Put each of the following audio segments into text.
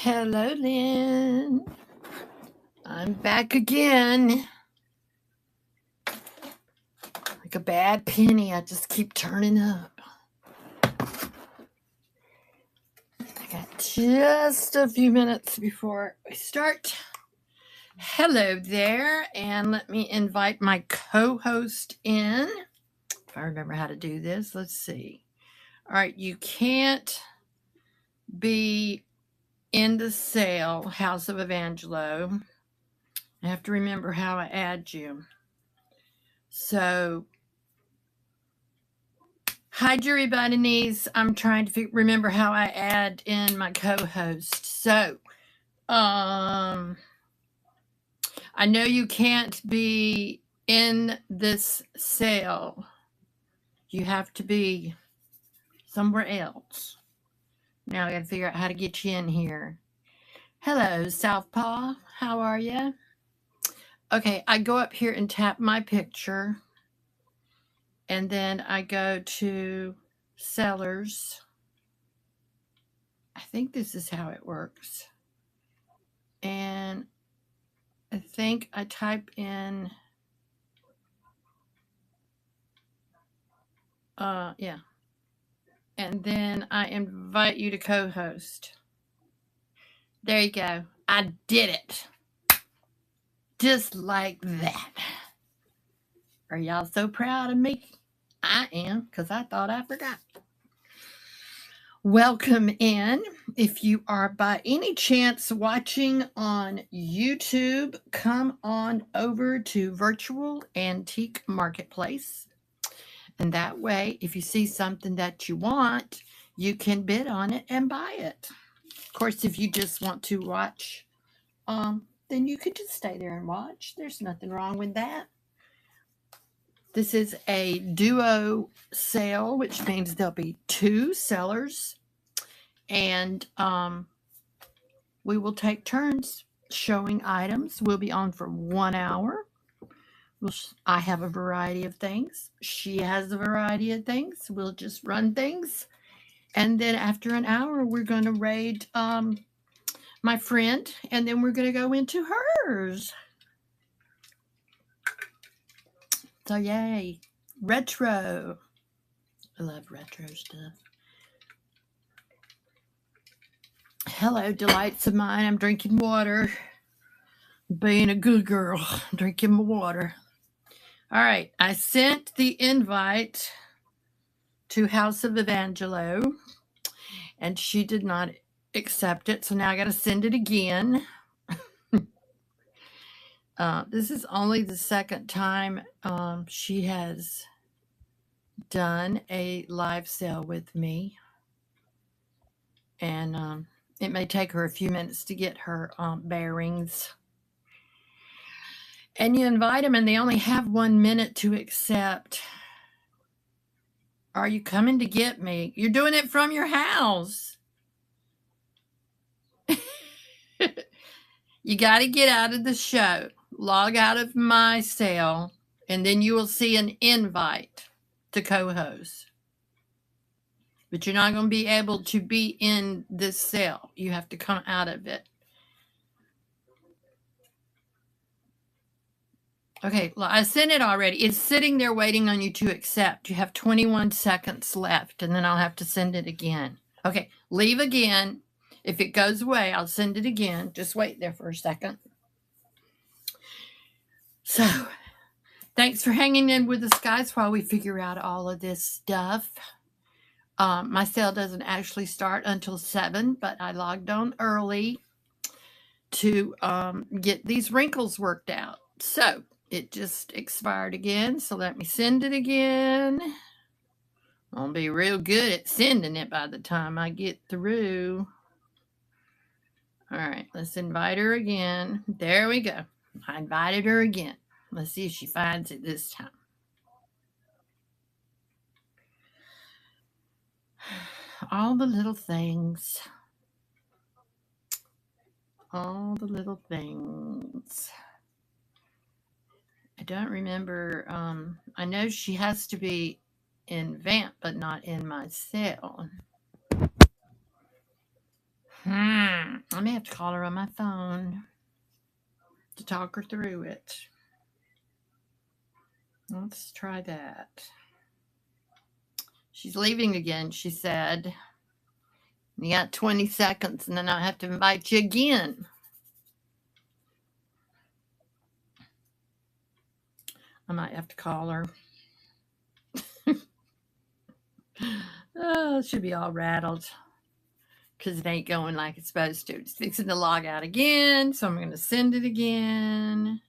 Hello, Lynn. I'm back again. Like a bad penny, I just keep turning up. I got just a few minutes before we start. Hello there, and let me invite my co-host in. If I remember how to do this, let's see. All right, you can't be in the sale, House of Evangelo. I have to remember how I add you. So, hi, Jury Knees. I'm trying to remember how I add in my co-host. So, I know you can't be in this sale. You have to be somewhere else. Now I got to figure out how to get you in here. Hello, Southpaw. How are you? Okay, I go up here and tap my picture. And then I go to sellers. I think this is how it works. And I think I type in, yeah. And then I invite you to co-host. There you go. I did it. Just like that. Are y'all so proud of me? I am, because I thought I forgot. Welcome in. If you are by any chance watching on YouTube, come on over to Virtual Antique Marketplace. And that way, if you see something that you want, you can bid on it and buy it. Of course, if you just want to watch, then you could just stay there and watch. There's nothing wrong with that. This is a duo sale, which means there'll be two sellers. And we will take turns showing items. We'll be on for 1 hour. I have a variety of things. She has a variety of things. We'll just run things. And then after an hour, we're going to raid my friend. And then we're going to go into hers. So yay. Retro. I love retro stuff. Hello, delights of mine. I'm drinking water. Being a good girl. I'm drinking my water. All right. I sent the invite to House of Evangelo, and she did not accept it. So now I got to send it again. This is only the second time she has done a live sale with me. And it may take her a few minutes to get her bearings. And you invite them, and they only have 1 minute to accept. Are you coming to get me? You're doing it from your house. You got to get out of the show. Log out of my sale, and then you will see an invite to co-host. But you're not going to be able to be in this sale. You have to come out of it. Okay, well, I sent it already. It's sitting there waiting on you to accept. You have 21 seconds left, and then I'll have to send it again. Okay, leave again. If it goes away, I'll send it again. Just wait there for a second. So, thanks for hanging in with us, guys, while we figure out all of this stuff. My sale doesn't actually start until 7, but I logged on early to get these wrinkles worked out. So, it just expired again, so let me send it again. I'll be real good at sending it by the time I get through. All right, let's invite her again. There we go. I invited her again. Let's see if she finds it this time. All the little things. All the little things. I don't remember. I know she has to be in Vamp, but not in my sale. I'm I may have to call her on my phone to talk her through it. Let's try that. She's leaving again, she said. You got 20 seconds, and then I have to invite you again. I might have to call her. Oh, it should be all rattled because it ain't going like it's supposed to. It's fixing to log out again, so I'm going to send it again.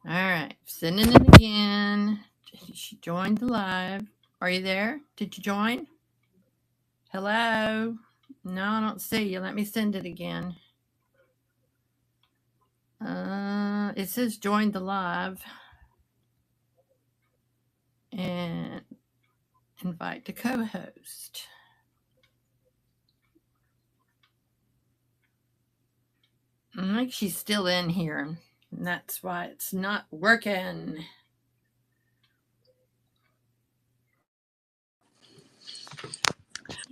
All right, sending it again. She joined the live. Are you there? Did you join? Hello? No, I don't see you. Let me send it again. It says join the live. And invite to co-host. I think she's still in here. And that's why it's not working.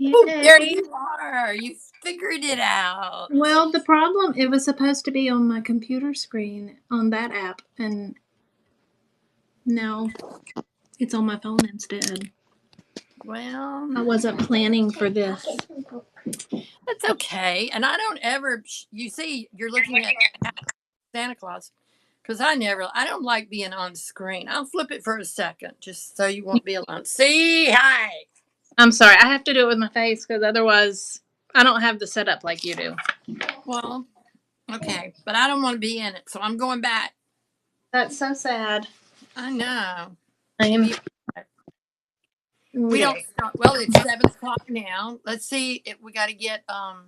Oh, there you are. You figured it out. Well, the problem, it was supposed to be on my computer screen on that app, and now it's on my phone instead. Well, I wasn't planning for this. That's okay. And I don't ever, you see, you're looking at Santa Claus. Because I don't like being on screen. I'll flip it for a second just so you won't be alone. See, hi. I'm sorry. I have to do it with my face because otherwise I don't have the setup like you do. Well, okay. But I don't want to be in it, so I'm going back. That's so sad. I know. I am. We don't start. Well, it's 7 o'clock now. Let's see if we got to get Oh,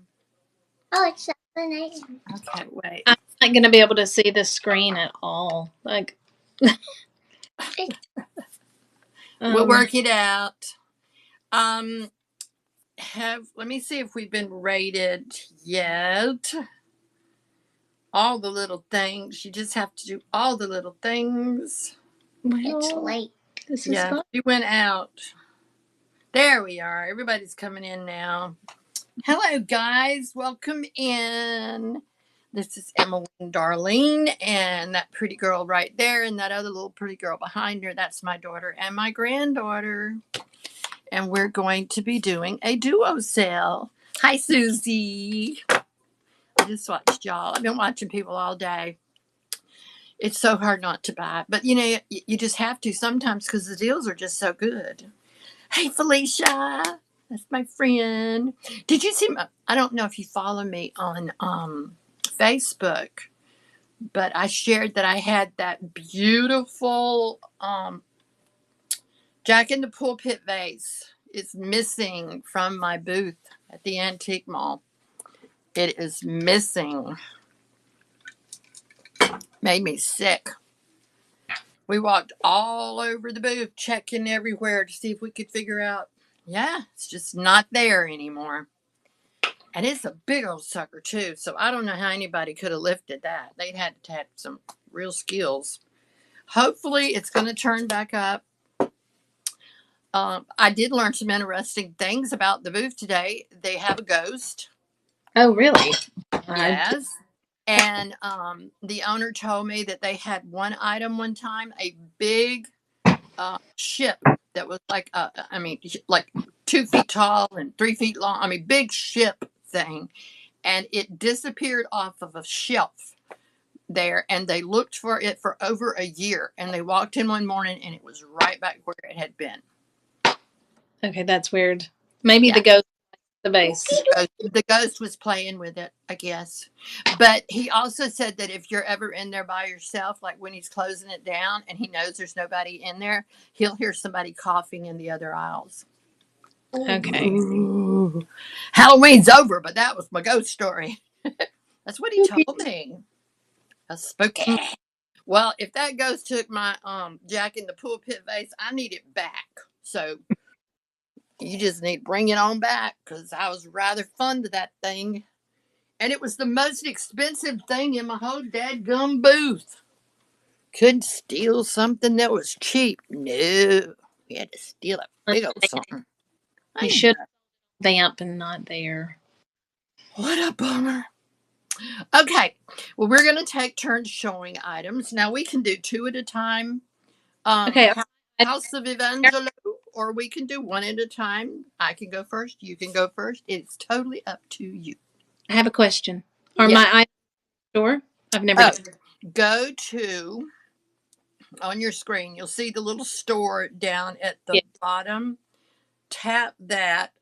it's 7 a.m. Okay, wait. I'm not going to be able to see the screen at all. Like, we'll work it out. Let me see if we've been rated yet. All the little things. You just have to do all the little things. Well, It's late. This is fun. We went out. There we are. Everybody's coming in now. Hello, guys. Welcome in. This is Emmalene Darlene, and that pretty girl right there, and that other little pretty girl behind her, that's my daughter and my granddaughter. And we're going to be doing a duo sale. Hi, Susie. I just watched y'all. I've been watching people all day. It's so hard not to buy. But, you just have to sometimes because the deals are just so good. Hey, Felicia. That's my friend. Did you see I don't know if you follow me on Facebook, but I shared that I had that beautiful Jack in the Pulpit vase. It's missing from my booth at the antique mall. It is missing. Made me sick. We walked all over the booth, checking everywhere to see if we could figure out. Yeah, it's just not there anymore. And it's a big old sucker, too. So I don't know how anybody could have lifted that. They'd had to have some real skills. Hopefully, it's going to turn back up. I did learn some interesting things about the booth today. They have a ghost. Oh, really? Yes. And the owner told me that they had one item one time, a big ship that was like 2 feet tall and 3 feet long. Big ship thing. And it disappeared off of a shelf there. And they looked for it for over a year. And they walked in one morning and it was right back where it had been. Okay, that's weird. Maybe the ghost, the vase. The ghost was playing with it, I guess. But he also said that if you're ever in there by yourself, like when he's closing it down and he knows there's nobody in there, he'll hear somebody coughing in the other aisles. Okay. Ooh. Halloween's over, but that was my ghost story. That's what he told me. That's spooky. Well, if that ghost took my Jack in the Pulpit vase, I need it back. So you just need to bring it on back because I was rather fond of that thing. And it was the most expensive thing in my whole dadgum booth. Couldn't steal something that was cheap. No. We had to steal a big old something. You should vamp and not there. What a bummer. Okay. Well, we're going to take turns showing items. Now we can do 2 at a time. Okay. House of Evangelo, or we can do 1 at a time. I can go first. You can go first. It's totally up to you. I have a question. Are Yeah. my items store? I've never Oh, done. go to on your screen. You'll see the little store down at the Yeah. bottom. Tap that,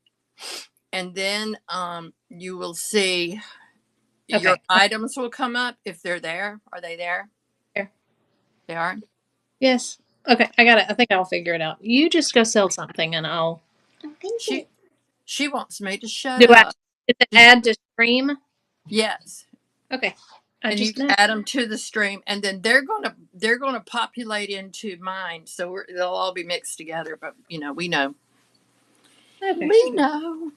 and then you will see your Okay. items will come up if they're there. Are they there? Here. They are. Yes. Okay. I got it. I think I'll figure it out. You just go sell something and I'll She wants me to shut do. up. Is it add to stream? Yes. Okay. I And you just can know. add them to the stream, and then they're gonna populate into mine, so they'll all be mixed together. But we know. Okay. We know.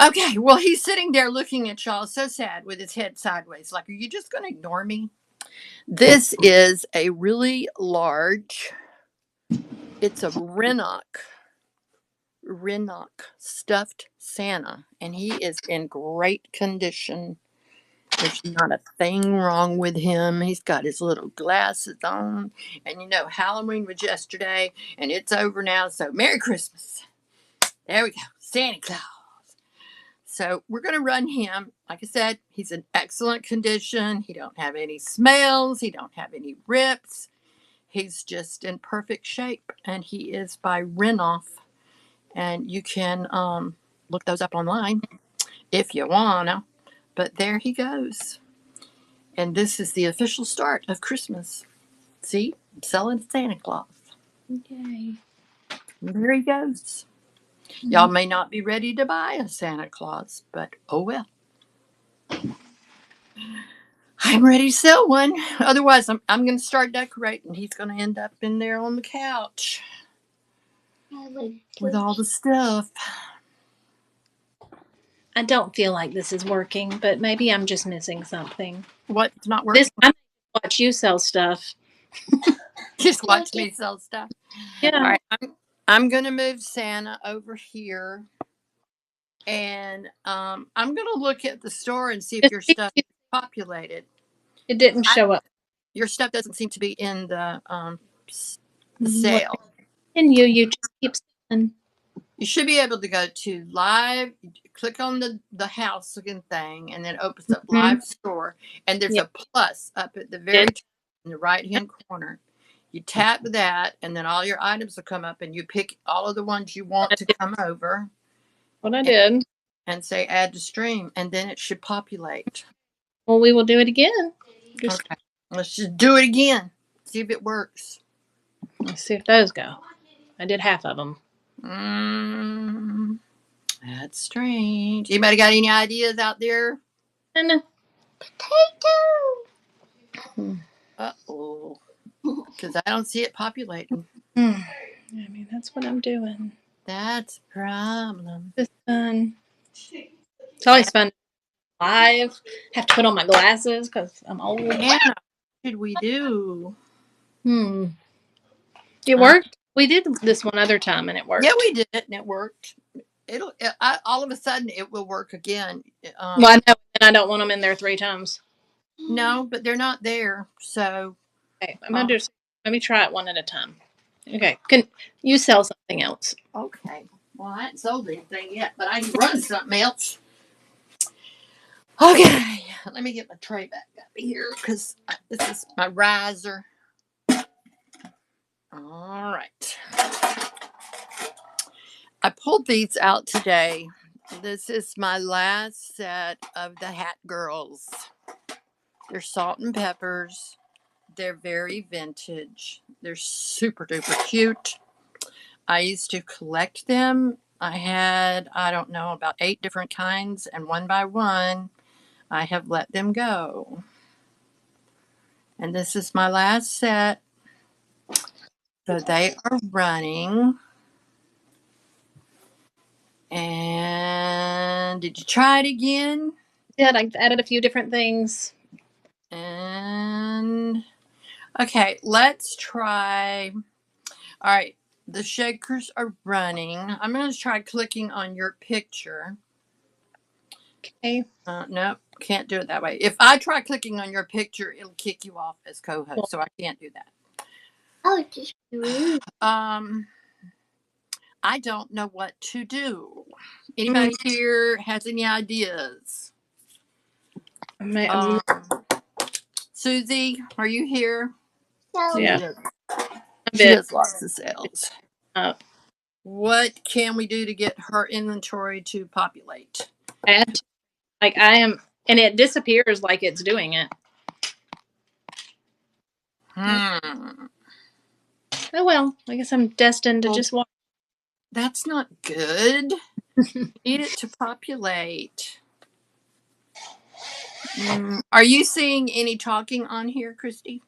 Okay, well, he's sitting there looking at y'all so sad with his head sideways. Like, are you just going to ignore me? This is a really large, it's a Rennock stuffed Santa, and he is in great condition. There's not a thing wrong with him. He's got his little glasses on. And Halloween was yesterday, and it's over now, so Merry Christmas. There we go. Santa Claus. So we're going to run him. Like I said, he's in excellent condition. He don't have any smells. He don't have any rips. He's just in perfect shape. And he is by Renoff. And you can look those up online if you wanna. But there he goes. And this is the official start of Christmas. See? I'm selling Santa Claus. Yay. There he goes. Y'all may not be ready to buy a Santa Claus, but oh well. I'm ready to sell one. Otherwise, I'm going to start decorating. He's going to end up in there on the couch with all the stuff. I don't feel like this is working, but maybe I'm just missing something. What's not working? I'm gonna watch you sell stuff. Just watch me sell stuff. Yeah. All right. I'm going to move Santa over here. And I'm going to look at the store and see if your stuff is populated. It didn't show up. Your stuff doesn't seem to be in the sale. And you just keep selling. You should be able to go to live, click on the house looking thing, and then it opens up live store. And there's a plus up at the very top in the right hand corner. You tap that, and then all your items will come up, and you pick all of the ones you want to come over. What I did. And say add to stream, and then it should populate. Well, we will do it again. Okay. Let's just do it again. See if it works. Let's see if those go. I did half of them. That's strange. Anybody got any ideas out there? And Potato. Uh-oh. Because I don't see it populating. I mean, that's what I'm doing. That's a problem. It's fun. It's always fun. Live. Have to put on my glasses because I'm old. Yeah. What should we do? It worked. We did this one other time and it worked. Yeah, we did it and it worked. All of a sudden it will work again. Well, I know, and I don't want them in there 3 times. No, but they're not there. So okay, I'm gonna let me try it one at a time. Okay, can you sell something else? Okay. Well, I haven't sold anything yet, but I can run something else. Okay, let me get my tray back up here because this is my riser. All right. I pulled these out today. This is my last set of the Hat Girls. They're salt and peppers. They're very vintage. They're super duper cute. I used to collect them. I had, I don't know, about 8 different kinds, and one by one, I have let them go. And this is my last set. So they are running. And did you try it again? Yeah, I added a few different things. And okay, let's try. All right, the shakers are running. I'm going to try clicking on your picture. Okay. Nope. can't do it that way. If I try clicking on your picture, it'll kick you off as co-host, Well, so I can't do that. Oh, just rude. I don't know what to do. Anybody here has any ideas? Susie, are you here? So, Yeah. She does lots of sales. Uh, What can we do to get her inventory to populate? add, like I am, and it disappears like it's doing it. Oh well, I guess I'm destined to just walk. That's not good. Need it to populate. Are you seeing any talking on here, Christy?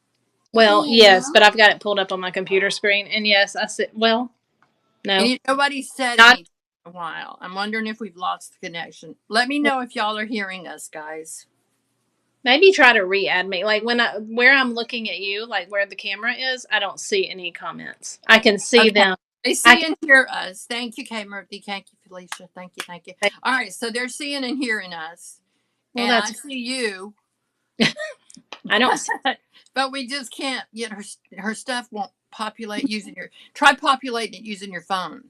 Well, yes, but I've got it pulled up on my computer screen, and yes, I said, well, no, Nobody said not. anything in a while. I'm wondering if we've lost the connection. Let me know if y'all are hearing us, guys. Maybe try to re-add me. Like where I'm looking at you, like where the camera is, I don't see any comments. I can see them. They see and hear us. Thank you, Kay Murphy. Thank you, Felicia. Thank you. All right, so they're seeing and hearing us. Well, and I see you. I don't see. But we just can't get her stuff won't populate using try populating it using your phone.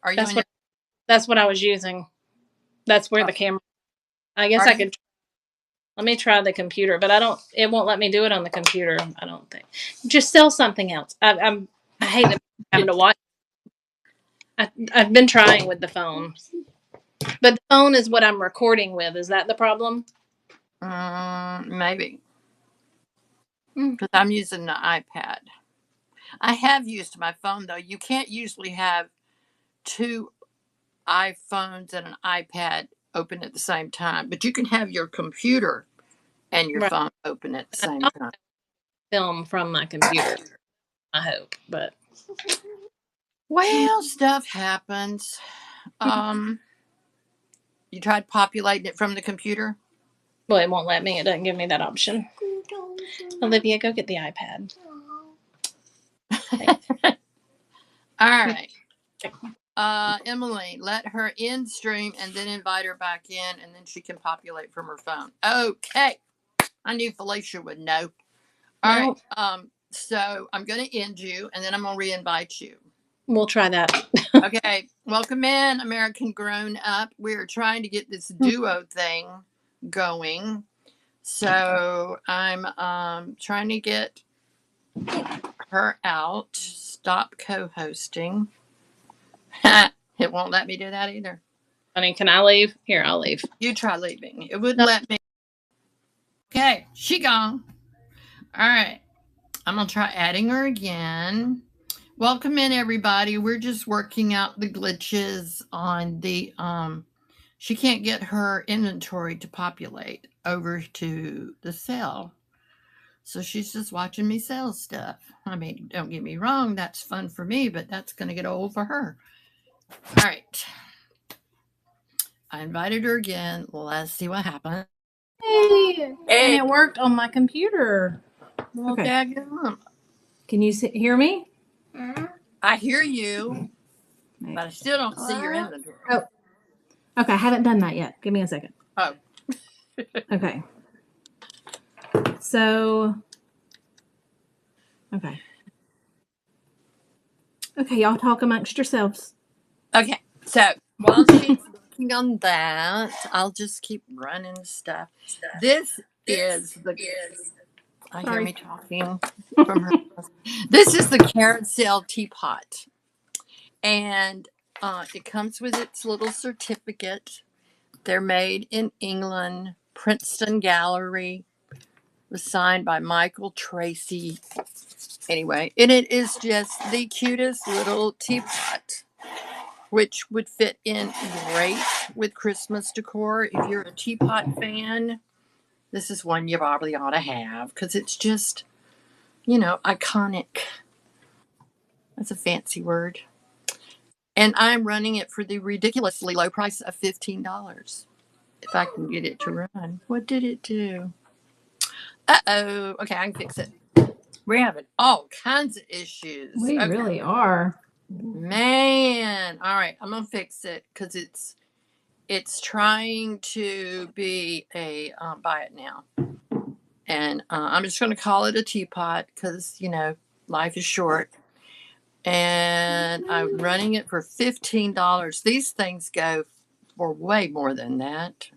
Are you that's what I was using. That's where the camera. I guess I could. Let me try the computer, but it won't let me do it on the computer. I don't think. Just sell something else. I hate having to watch. I've been trying with the phone, but the phone is what I'm recording with. Is that the problem? Maybe. Because I'm using the iPad. I have used my phone though. You can't usually have two iPhones and an iPad open at the same time, but you can have your computer and your phone open at the same time. Film from my computer, I hope, but well, stuff happens. You tried populating it from the computer? Well, it won't let me. It doesn't give me that option. Olivia, go get the iPad. All right. Emmalene, let her in stream and then invite her back in, and then she can populate from her phone. Okay. I knew Felicia would know. All right. So I'm going to end you, and then I'm going to re-invite you. We'll try that. Okay. Welcome in, American Grown Up. We're trying to get this duo thing going. So I'm trying to get her out. Stop co-hosting. It won't let me do that either. Honey, can I leave? Here, I'll leave. You try leaving. It wouldn't let me. Okay, she gone. All right. I'm going to try adding her again. Welcome in, everybody. We're just working out the glitches on the, she can't get her inventory to populate over to the sale. So she's just watching me sell stuff. I mean, don't get me wrong. That's fun for me, but that's going to get old for her. All right. I invited her again. Let's see what happens. Hey. And it worked on my computer. Well, okay. Can you hear me? I hear you, but I still don't see your inventory. Oh. Okay, I haven't done that yet. Give me a second. Oh. Okay. So. Okay. Okay, y'all talk amongst yourselves. Okay, so while she's working on that, I'll just keep running stuff. This is the. I hear me talking from her. This is the carousel teapot, and it comes with its little certificate. They're made in England. Princeton Gallery was signed by Michael Tracy. Anyway, and it is just the cutest little teapot, which would fit in great with Christmas decor. If you're a teapot fan, this is one you probably ought to have because it's just, iconic. That's a fancy word. And I'm running it for the ridiculously low price of $15. If I can get it to run. What did it do? Uh-oh. Okay, I can fix it. We're having all kinds of issues. We really are. Man. All right, I'm going to fix it because it's trying to be a buy it now. And I'm just going to call it a teapot because, you know, life is short. And I'm running it for $15. These things go for way more than that.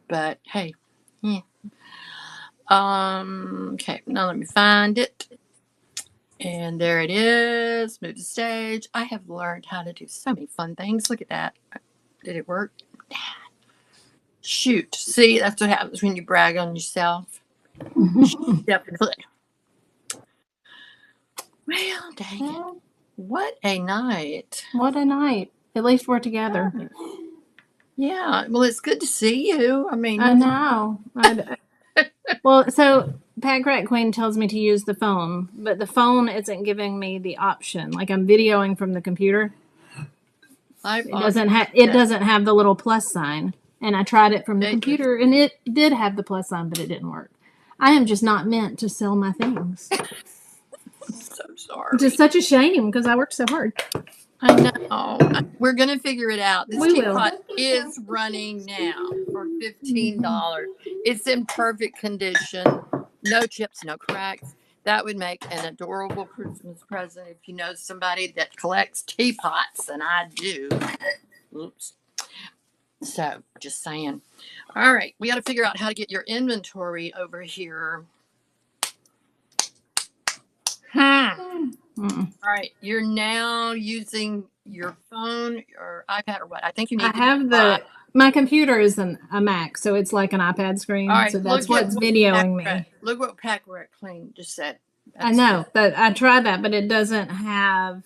But hey, yeah. Okay, now let me find it. And there it is. Move to stage. I have learned how to do so many fun things. Look at that. Did it work? Shoot. See, that's what happens when you brag on yourself. Definitely. Well, dang it. What a night. What a night. At least we're together. Yeah. Well, it's good to see you. I mean, I know. Well, so Pat Crack Queen tells me to use the phone, but the phone isn't giving me the option. Like I'm videoing from the computer. It doesn't have the little plus sign. And I tried it from the computer and it did have the plus sign, but it didn't work. I am just not meant to sell my things. So sorry. Just such a shame because I worked so hard. I know. We're going to figure it out. This teapot is running now for $15. It's in perfect condition. No chips, no cracks. That would make an adorable Christmas present if you know somebody that collects teapots, and I do. Oops. So, just saying. All right. We got to figure out how to get your inventory over here. All right, you're now using your phone or iPad or what? I think you need. I have my computer is a Mac, so it's like an iPad screen. All right, so that's what's videoing me. Look what Pat Crack Queen just said. I know that I tried that, but it doesn't have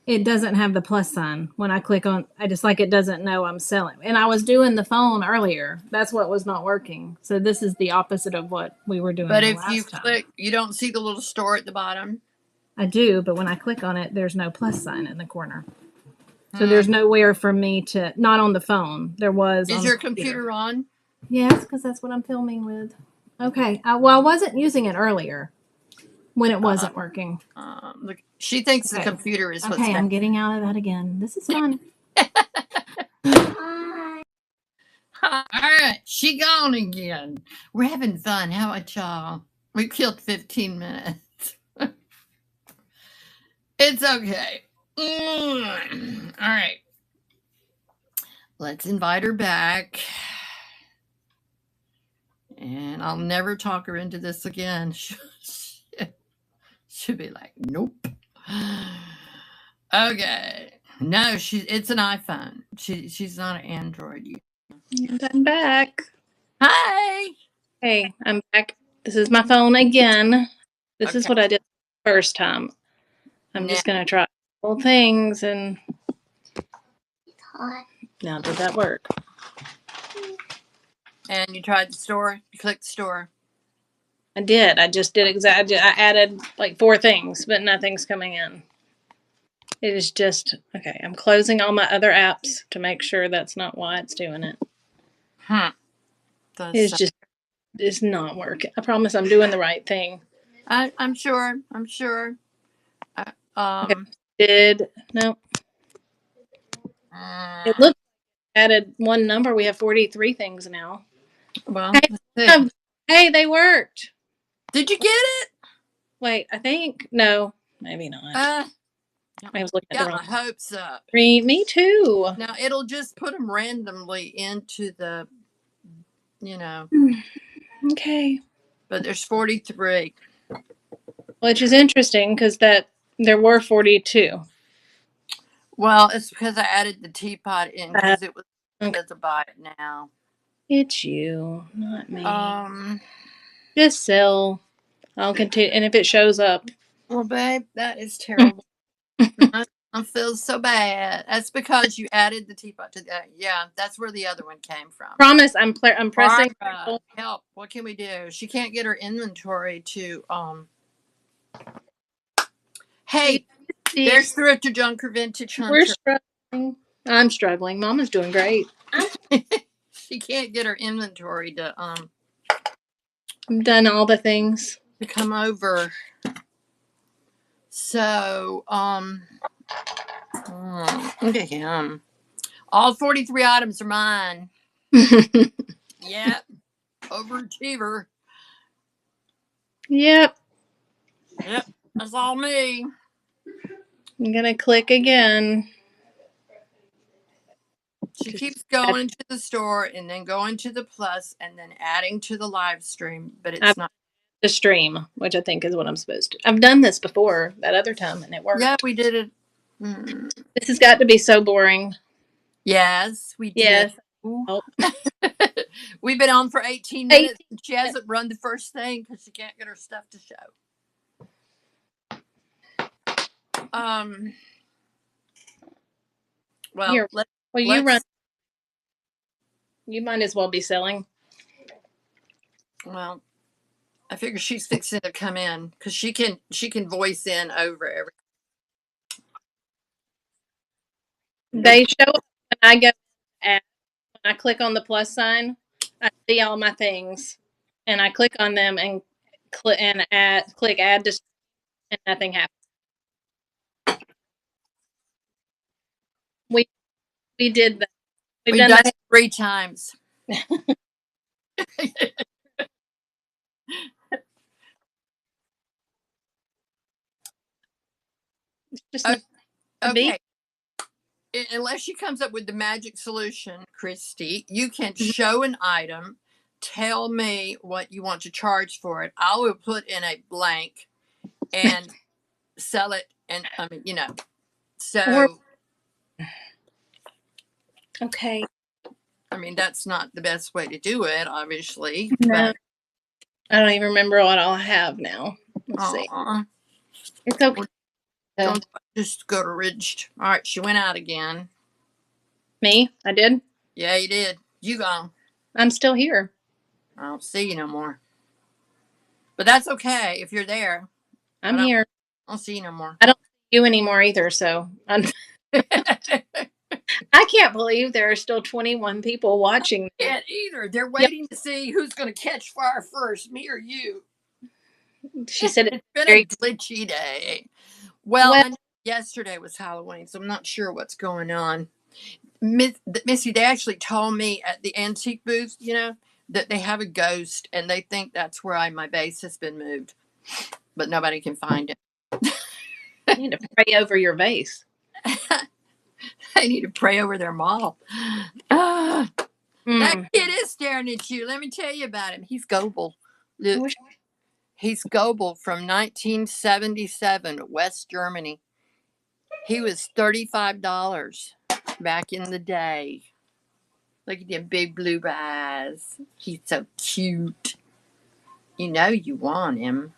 the plus sign when I click on. I just like it doesn't know I'm selling. And I was doing the phone earlier. That's what was not working. So this is the opposite of what we were doing. But if you click, you don't see the little store at the bottom. I do, but when I click on it, there's no plus sign in the corner. So there's nowhere for me to, not on the phone. There was. Is your computer on? Yes, because that's what I'm filming with. Okay. Well, I wasn't using it earlier when it wasn't working. Look, she thinks the computer is what's I'm getting out of that again. This is fun. All right. She gone again. We're having fun. How about y'all? We killed 15 minutes. It's okay. All right. Let's invite her back. And I'll never talk her into this again. She'll be like, nope. Okay. No, it's an iPhone. She's not an Android. And I'm back. Hi. Hey, I'm back. This is my phone again. This is what I did the first time. I'm just going to try all things and now did that work? And you tried the store? You clicked the store? I did. I just did I added like 4 things, but nothing's coming in. It is just, okay, I'm closing all my other apps to make sure that's not why it's doing it. It's not working. I promise I'm doing the right thing. I'm sure. No. It looks added 1 number. We have 43 things now. Well, hey, they worked. Did you get it? Wait, I think no, maybe not. I was looking at the wrong. Got my hopes up. Me too. Now it'll just put them randomly into the, Okay. But there's 43. Which is interesting because there were 42. Well, it's because I added the teapot in because it was to buy it now. It's you, not me. Just sell. I'll continue, and if it shows up. Well, babe, that is terrible. I feel so bad. That's because you added the teapot to that. Yeah, that's where the other one came from. Promise, I'm pressing. Help! What can we do? She can't get her inventory to. Hey, there's Thrifter Junker Vintage Hunter. We're struggling. I'm struggling. Mama's doing great. She can't get her inventory to. I've done all the things to come over. So, look at him. All 43 items are mine. Yep. Overachiever. Yep. Yep. That's all me. I'm going to click again. She keeps going to the store and then going to the plus and then adding to the live stream, but it's not the stream, which I think is what I'm supposed to. I've done this before that other time and it worked. Yeah, we did it. This has got to be so boring. Yes, we did. Yes. Oh. We've been on for 18 minutes and she hasn't run the first thing because she can't get her stuff to show. Well, here. You run. You might as well be selling. Well, I figure she's fixing to come in because she can voice in over everything. They show up when I go when I click on the plus sign, I see all my things, and I click on them and click add to, and nothing happens. We did that. We've done it 3 times. Just okay. Unless she comes up with the magic solution, Christy, you can show an item, tell me what you want to charge for it. I will put in a blank and sell it. And so. Okay. I mean, that's not the best way to do it, obviously. No. But I don't even remember what I'll have now. Let's see. It's okay. Don't just go to Ridged. All right, she went out again. Me? I did? Yeah, you did. You gone. I'm still here. I don't see you no more. But that's okay if you're there. I'm here. I don't see you no more. I don't see you anymore either, so I can't believe there are still 21 people watching. I can't either. They're waiting to see who's going to catch fire first, me or you. She said it's been a glitchy day. Well, yesterday was Halloween, so I'm not sure what's going on. Misty, they actually told me at the antique booth, that they have a ghost and they think that's where my base has been moved, but nobody can find it. You need to pray over your vase. I need to pray over their mall. That kid is staring at you. Let me tell you about him. He's Goebel. Look, he's Goebel from 1977, West Germany. He was $35 back in the day. Look at them big blue eyes. He's so cute. You know you want him.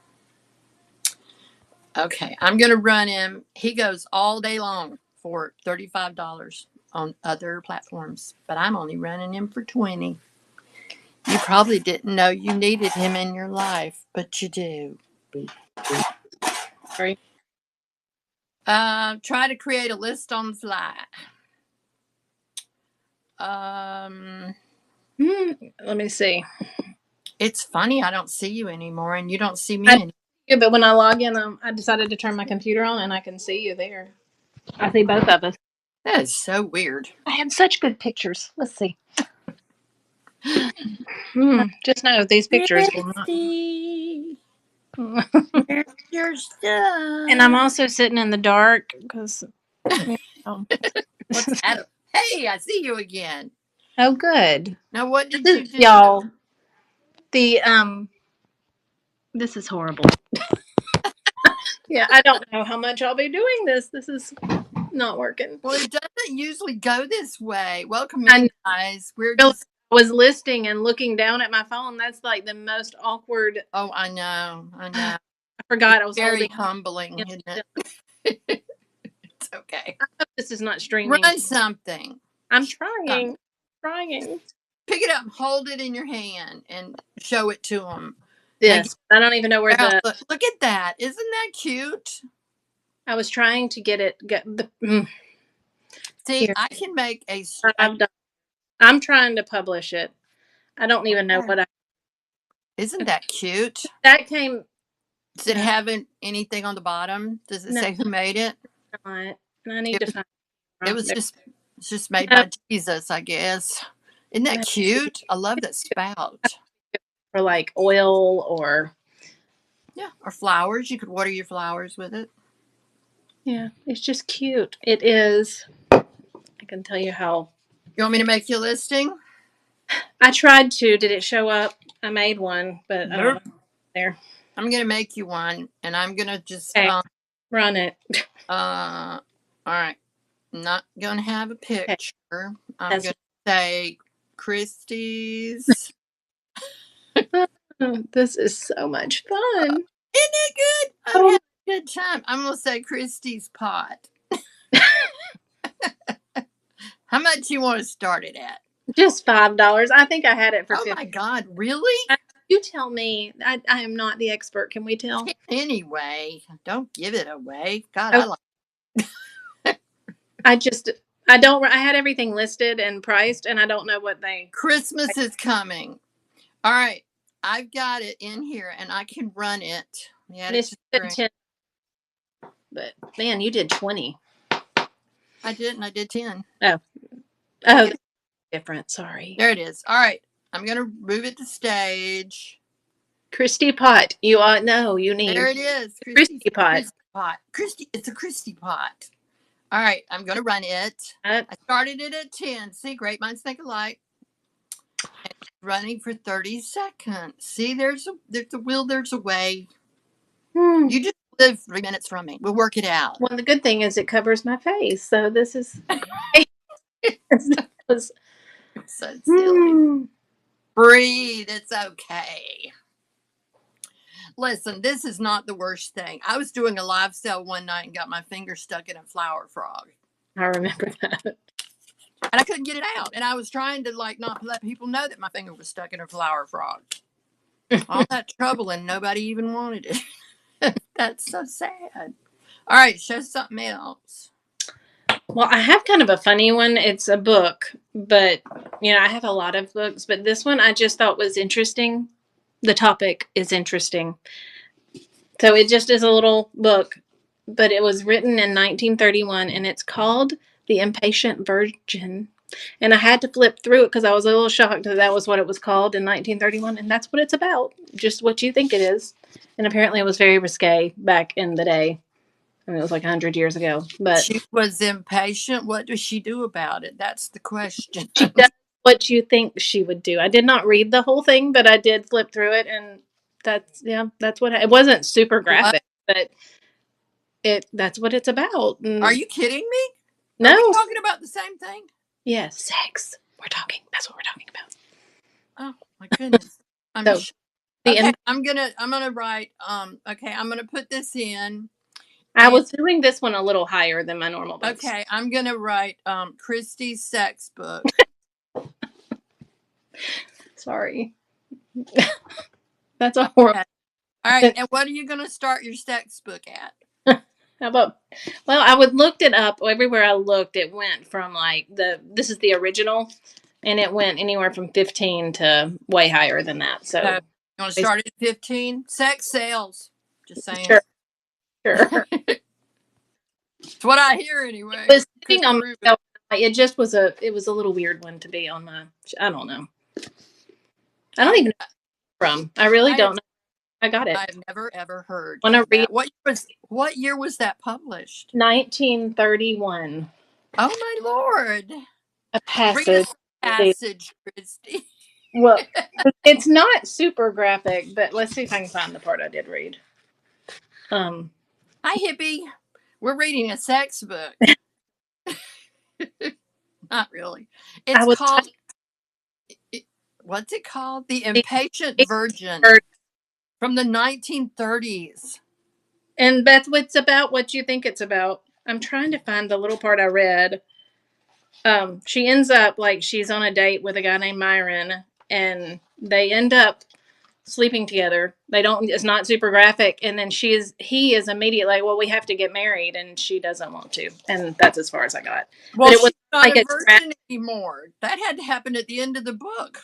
Okay, I'm going to run him. He goes all day long for $35 on other platforms, but I'm only running him for $20. You probably didn't know you needed him in your life, but you do. Sorry. Try to create a list on the fly. Let me see. It's funny I don't see you anymore, and you don't see me anymore. Yeah, but when I log in, I decided to turn my computer on, and I can see you there. I see both of us. That is so weird. I had such good pictures. Let's see. Just know these pictures will not. Your stuff. And I'm also sitting in the dark because. What's that? Hey, I see you again. Oh, good. Now, what did you do, y'all? This is horrible. Yeah, I don't know how much I'll be doing this. This is not working. Well, it doesn't usually go this way. Welcome in, guys. I was listing and looking down at my phone. That's like the most awkward. Oh, I know. I forgot I was very humbling, isn't it? It's okay. I hope this is not streaming. Run something. I'm trying. Pick it up, hold it in your hand, and show it to them. Yes, I don't even know where look at that. Isn't that cute? I was trying to get the. See, here. I can make a. I'm trying to publish it. I don't even know what I. Isn't that cute? That came. Does it have anything on the bottom? Does it say who made it? And I need to find. It was just It's just made by Jesus, I guess. Isn't that cute? I love that spout. For like oil or or flowers. You could water your flowers with it. yeah, it's just cute. It is. I can tell you how. You want me to make you a listing? I tried to. Did it show up? I made one, but I don't know. There. I'm gonna make you one, and I'm gonna just run it. All right. I'm not gonna have a picture. Okay. I'm gonna say Christie's. This is so much fun. Isn't it good? I'm having a good time. I'm gonna say Christie's pot. How much you want to start it at? Just $5. I think I had it for $50. Oh my God, really? You tell me. I am not the expert. Can we tell? Anyway, don't give it away. God, I like I had everything listed and priced, and I don't know what they. Christmas is coming. All right. I've got it in here, and I can run it. Yeah, it's 10. But, man, you did 20. I didn't. I did 10. Oh, different. Sorry. There it is. All right. I'm going to move it to stage. Christy pot. You ought know. You need. There it is. Christy pot. Christy pot. It's a Christy pot. All right. I'm going to run it. I started it at 10. See, great minds think alike. And it's running for 30 seconds. See, there's a will, there's a way. You just live 3 minutes from me. We'll work it out. Well, the good thing is it covers my face. So this is. So silly. Breathe. It's okay. Listen, this is not the worst thing. I was doing a live sale one night and got my finger stuck in a flower frog. I remember that. And I couldn't get it out. And I was trying to not let people know that my finger was stuck in a flower frog. All that trouble and nobody even wanted it. That's so sad. All right, show something else. Well, I have kind of a funny one. It's a book, but, I have a lot of books, but this one I just thought was interesting. The topic is interesting. So it just is a little book, but it was written in 1931, and it's called The Impatient Virgin. And I had to flip through it because I was a little shocked that was what it was called in 1931, and that's what it's about. Just what you think it is. And apparently it was very risque back in the day. I mean, it was like 100 years ago. But she was impatient. What does she do about it? That's the question. She does what you think she would do. I did not read the whole thing, but I did flip through it, and that's what it wasn't super graphic, but that's what it's about. Are you kidding me? No. Are we talking about the same thing? Yes, sex. That's what we're talking about. Oh my goodness. I'm gonna write okay, I'm gonna put this in. I was doing this one a little higher than my normal books. Okay, I'm gonna write Christie's sex book. Sorry. That's a horrible. All right, and what are you gonna start your sex book at? How about? Well, I looked it up. Everywhere I looked, it went from this is the original, and it went anywhere from 15 to way higher than that. So you want to start at 15? Sex sales. Just saying. Sure. It's what I hear anyway. It just was a little weird one to be on my. I don't know. I don't even know where it's from. I really don't know. I got it. I've never ever heard. Want to read? What year was that published? 1931. Oh my Lord! A passage, Christy. Well, it's not super graphic, but let's see if I can find the part I did read. Hi, hippie. We're reading a sex book. Not really. It's called. What's it called? The Impatient Virgin. From the 1930s. And that's what it's about, what you think it's about. I'm trying to find the little part I read. She ends up she's on a date with a guy named Myron, and they end up sleeping together. It's not super graphic. And then he is immediately well, we have to get married, and she doesn't want to. And that's as far as I got. Well, it was not a virgin anymore. That had to happen at the end of the book.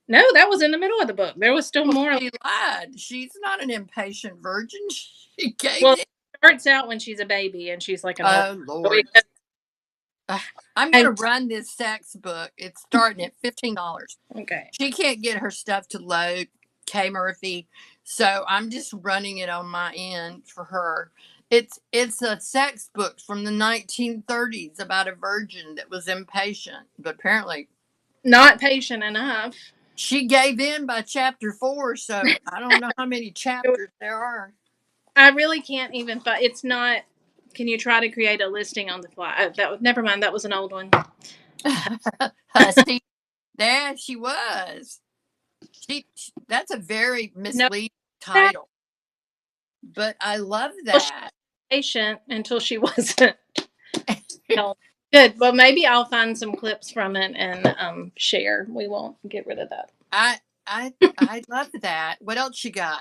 No, that was in the middle of the book. There was still more. She lied. She's not an impatient virgin. She gave it starts out when she's a baby, and she's like, oh Lord. I'm going to run this sex book. It's starting at $15. Okay. She can't get her stuff to load, Kay Murphy. So I'm just running it on my end for her. It's a sex book from the 1930s about a virgin that was impatient, but apparently not patient enough. She gave in by chapter 4, so I don't know how many chapters there are. I really can't even. It's not. Can you try to create a listing on the fly? Never mind. That was an old one. Husty, there she was. That's a very misleading title, but I love that. Well, she was patient until she wasn't. Good. Well, maybe I'll find some clips from it and share. We won't get rid of that. I love that. What else you got?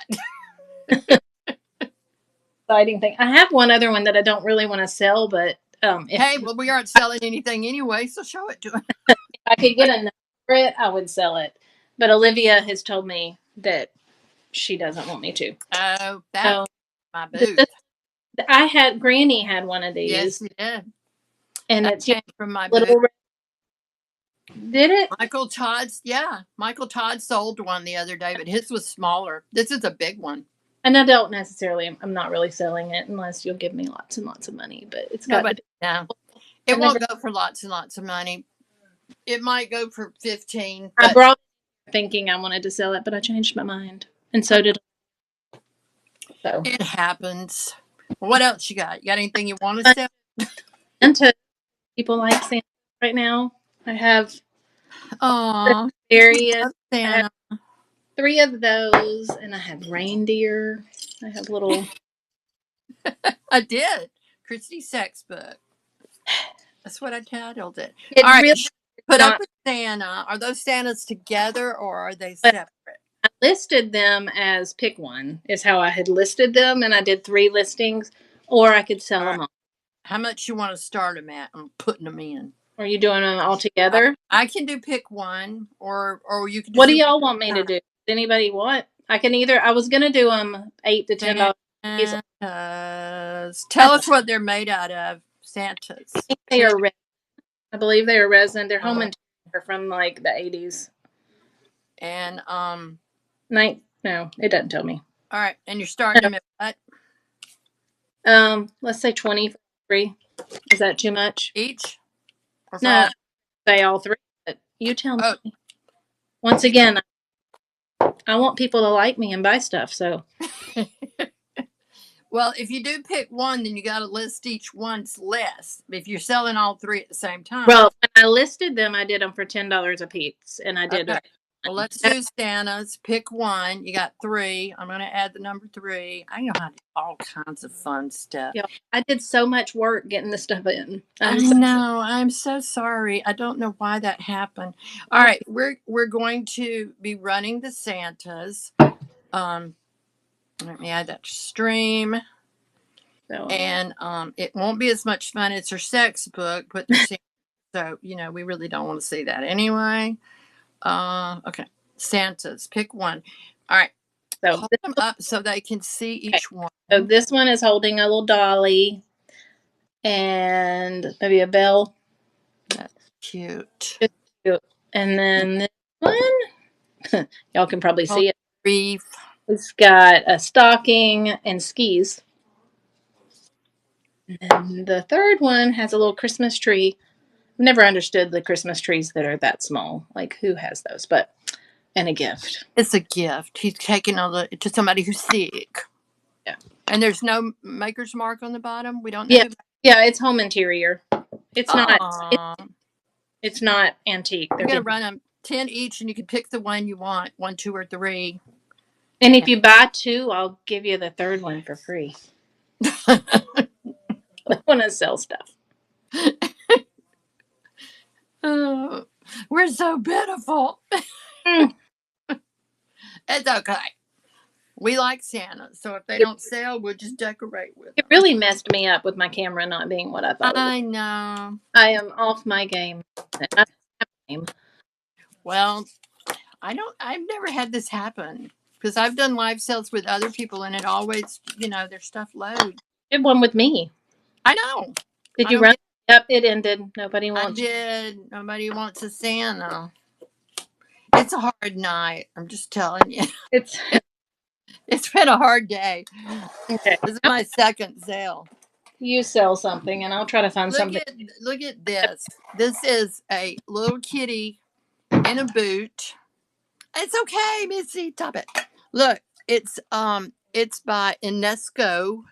Exciting thing. I have one other one that I don't really want to sell, but hey, well, we aren't selling anything anyway, so show it to him. If I could get a number for it, I would sell it. But Olivia has told me that she doesn't want me to. Oh, that's my booth. Granny had one of these. Yes, she did. And it came from my little booth. Did it? Michael Todd sold one the other day, but his was smaller. This is a big one. And I don't necessarily, I'm not really selling it unless you'll give me lots and lots of money, but it's got it won't go for lots and lots of money. It might go for 15. I brought it thinking I wanted to sell it, but I changed my mind. And so did I. So it happens. What else you got? You got anything you want to sell? And to people like Santa right now, I have various Santa. 3 of those, and I have reindeer. I have little. I did. Christy's sex book. That's what I titled it. All right, really put up a Santa. Are those Santas together or are they separate? I listed them as pick one, is how I had listed them, and I did 3 listings, or I could sell them all. How much you want to start them at? I'm putting them in. Are you doing them all together? I can do pick one, or you can. What do y'all want me to do? Does anybody want? I can either. I was gonna do them $8 to $10. Tell us what they're made out of. Santas. They are resin. I believe they are resin. They're home and they're from like the 80s. And no, it doesn't tell me. All right, and you're starting them at what? Let's say 20 for 3. Is that too much? Each? Or no, say all 3. But you tell me. Once again, I want people to like me and buy stuff. So, well, if you do pick one, then you got to list each one's less. If you're selling all 3 at the same time. Well, when I listed them, I did them for $10 a piece, and I did. Okay. Well, let's do Santas. Pick one. You got 3. I'm going to add the number 3. I know how to do all kinds of fun stuff. Yeah, I did so much work getting the stuff in. I know. I'm so sorry. I don't know why that happened. All right, we're going to be running the Santas. Let me add that to stream. And it won't be as much fun as her sex book, but so we really don't want to see that anyway. Okay. Santas. Pick one. All right. So hold them up so they can see each one. So this one is holding a little dolly and maybe a bell. That's cute. It's cute. And then this one, y'all can probably see it. Reef. It's got a stocking and skis. And the third one has a little Christmas tree. I've never understood the Christmas trees that are that small. Like, who has those? And a gift. It's a gift. He's taking to somebody who's sick. Yeah. And there's no maker's mark on the bottom? We don't know. Yeah, it's home interior. It's not. It's not antique. You're going to run them 10 each, and you can pick the one you want, 1, 2, or 3. And if you buy 2, I'll give you the third one for free. I want to sell stuff. Oh, we're so pitiful. It's okay. We like Santa, so if they don't sell, we'll just decorate with them. It really messed me up with my camera not being what I thought. I know. I am off my game. Well, I've never had this happen because I've done live sales with other people, and it always, their stuff loads. Did one with me. I know. Did you run Yep, it ended. Nobody I wants. did. Nobody wants a Santa. It's a hard night. I'm just telling you. It's It's been a hard day. okay. This is my second sale. You sell something, and I'll try to find something. Look at this. This is a little kitty in a boot. It's okay, Missy. Stop it. Look, it's by Enesco.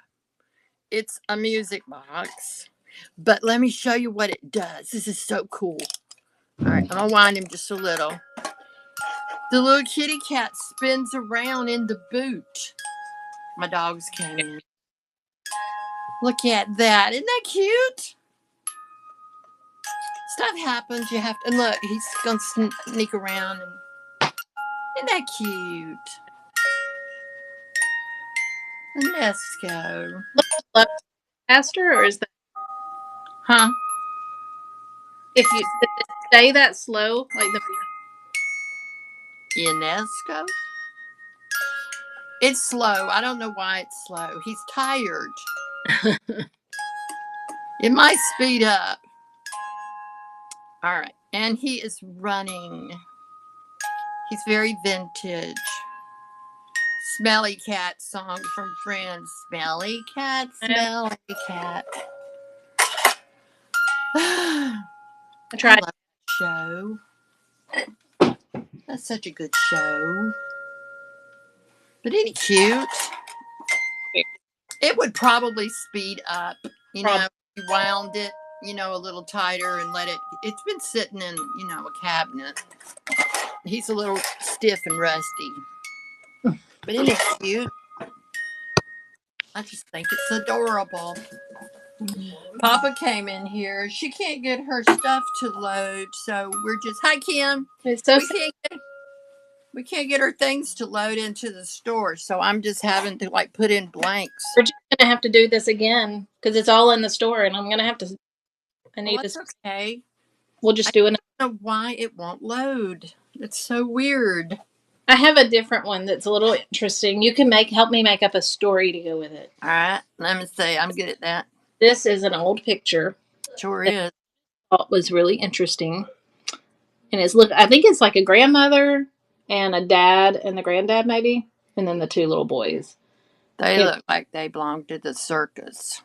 It's a music box. But let me show you what it does. This is so cool. All right, I'm gonna wind him just a little. The little kitty cat spins around in the boot. My dogs came in. Look at that. Isn't that cute? Stuff happens. You have to. And look, he's gonna sneak around. And isn't that cute? Enesco. Faster, or is that Huh? if you does it stay that slow like the? Enesco? It's slow. I don't know why it's slow. He's tired. It might speed up. All right. And he is running. He's very vintage. Smelly Cat song from Friends. Smelly cat, smelly cat. I I tried. love that show. That's such a good show. But isn't he cute? It would probably speed up. You know, you wound it, a little tighter and let it. It's been sitting in, a cabinet. He's a little stiff and rusty. But isn't it cute? I just think it's adorable. Papa came in here. She can't get her stuff to load, so we're just. Hi, Kim. It's so We can't get her things to load into the store, so I'm just having to put in blanks. we're just gonna have to do this again because it's all in the store, and I'm gonna have to. That's okay. We'll just do it. I don't know why it won't load. It's so weird. I have a different one that's a little interesting. You can help me make up a story to go with it. All right. Let me see. I'm good at that. This is an old picture. Sure is. I thought was really interesting. And I think it's like a grandmother and a dad and the granddad maybe, and then the two little boys. They look like they belong to the circus.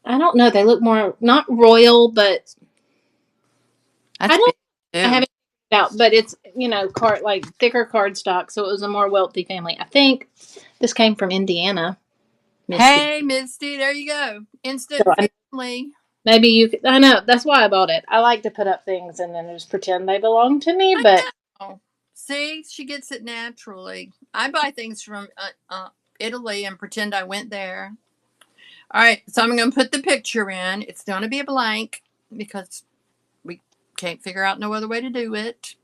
I don't know. They look more not royal, but I haven't figured it out. But it's thicker cardstock, so it was a more wealthy family. I think this came from Indiana. Misty. Hey, Misty, there you go. Instant family. Maybe you could. I know. That's why I bought it. I like to put up things and then just pretend they belong to me. But see, she gets it naturally. I buy things from Italy and pretend I went there. All right, so I'm going to put the picture in. It's going to be a blank because we can't figure out no other way to do it.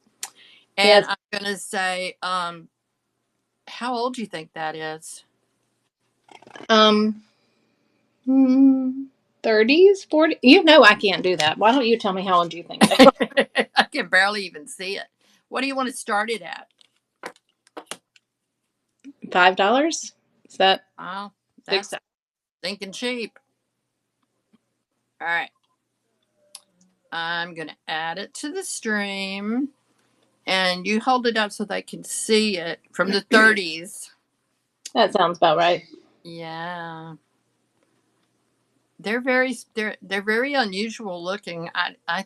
And I'm going to say, how old do you think that is? 30s, 40. I can't do that. Why don't you tell me how old you think? I can barely even see it. What do you want to start it at? $5? Is that? Oh, that's thinking cheap. All right. I'm going to add it to the stream. And you hold it up so they can see it from the 30s. That sounds about right. Yeah. They're very unusual looking. I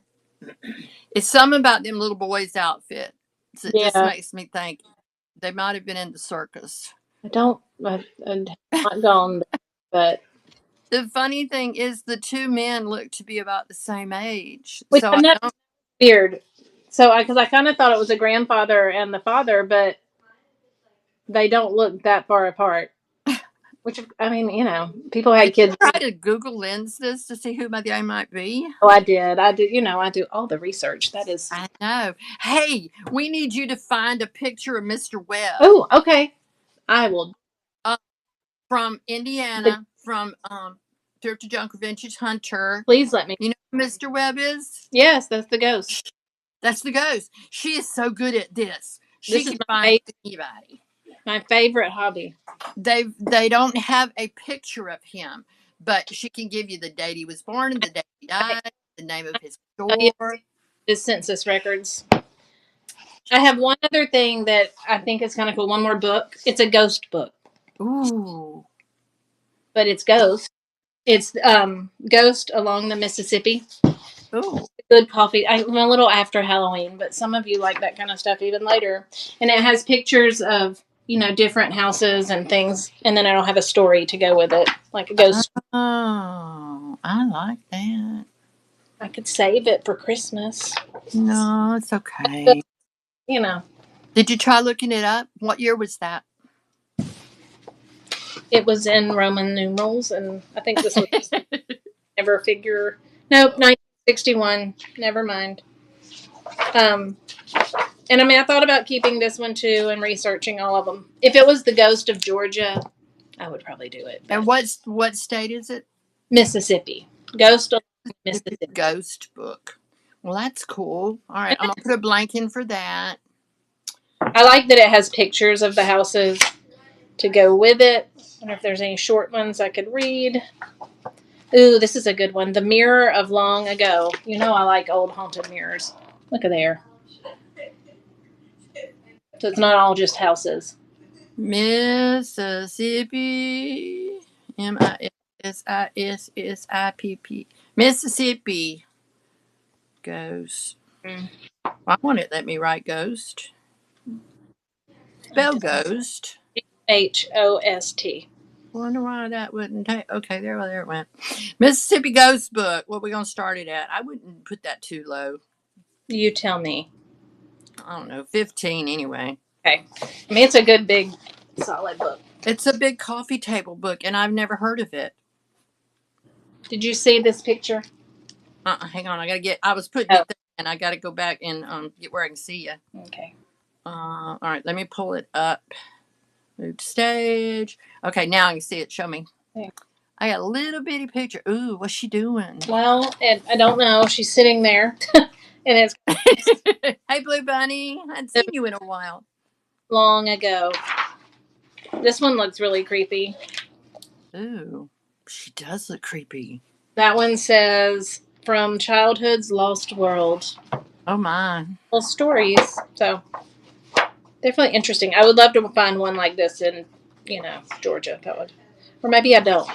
it's something about them little boys' outfits. It just makes me think they might have been in the circus. I've not gone, but the funny thing is the two men look to be about the same age. Which so weird. So because I kind of thought it was a grandfather and the father, but they don't look that far apart. Which, I mean, people had kids. Try to Google Lens this to see who they might be. Oh, I did. I do all the research. That is. I know. Hey, we need you to find a picture of Mr. Webb. Oh, okay. I will. From Indiana, from Thrifter Junkervintagehunter. Please let me. You know who Mr. Webb is? Yes, that's the ghost. That's the ghost. She is so good at this. She can find anybody. My favorite hobby. They don't have a picture of him, but she can give you the date he was born and the date he died, the name of his Yeah, store. his census records. I have one other thing that I think is kind of cool. One more book. It's a ghost book. Ooh. But it's ghost. It's Ghost Along the Mississippi. Ooh. Good coffee. I'm a little after Halloween, but some of you like that kind of stuff even later. And it has pictures of, different houses and things, and then it'll have a story to go with it, like a ghost. Oh, I like that. I could save it for Christmas. No, it's okay. But, you know, Did you try looking it up? What year was that? it was in Roman numerals, and I think this was never figure. Nope, 1961. Never mind. And I mean, I thought about keeping this one too and researching all of them. If it was the Ghost of Georgia, I would probably do it. And what state is it? Mississippi. Ghost of Mississippi. Ghost book. Well, that's cool. All right, I'm gonna put a blank in for that. I like that it has pictures of the houses to go with it. I wonder if there's any short ones I could read. Ooh, this is a good one. The Mirror of Long Ago. I like old haunted mirrors. Look at there. So it's not all just houses. Mississippi. Mississippi. Mississippi. Ghost. Mm. Why won't it let me write ghost? Spell ghost. Host. Wonder why that wouldn't take. Okay, there it went. Mississippi Ghost Book. What are we gonna start it at? I wouldn't put that too low. You tell me. I don't know, 15 anyway. Okay. I mean, it's a good, big, solid book. It's a big coffee table book, and I've never heard of it. Did you see this picture? Hang on, I was putting it there, and I gotta go back and get where I can see you. Okay. All right, let me pull it up. Move to stage. Okay, now I can see it. Show me. Yeah. I got a little bitty picture. Ooh, what's she doing? Well, I don't know. She's sitting there, and it's Hey, Blue Bunny. I hadn't seen you in a while. long ago. This one looks really creepy. Ooh, she does look creepy. That one says, From Childhood's Lost World. Oh, my. Well, stories. So, definitely interesting. I would love to find one like this in, Georgia. That would. Or maybe I don't.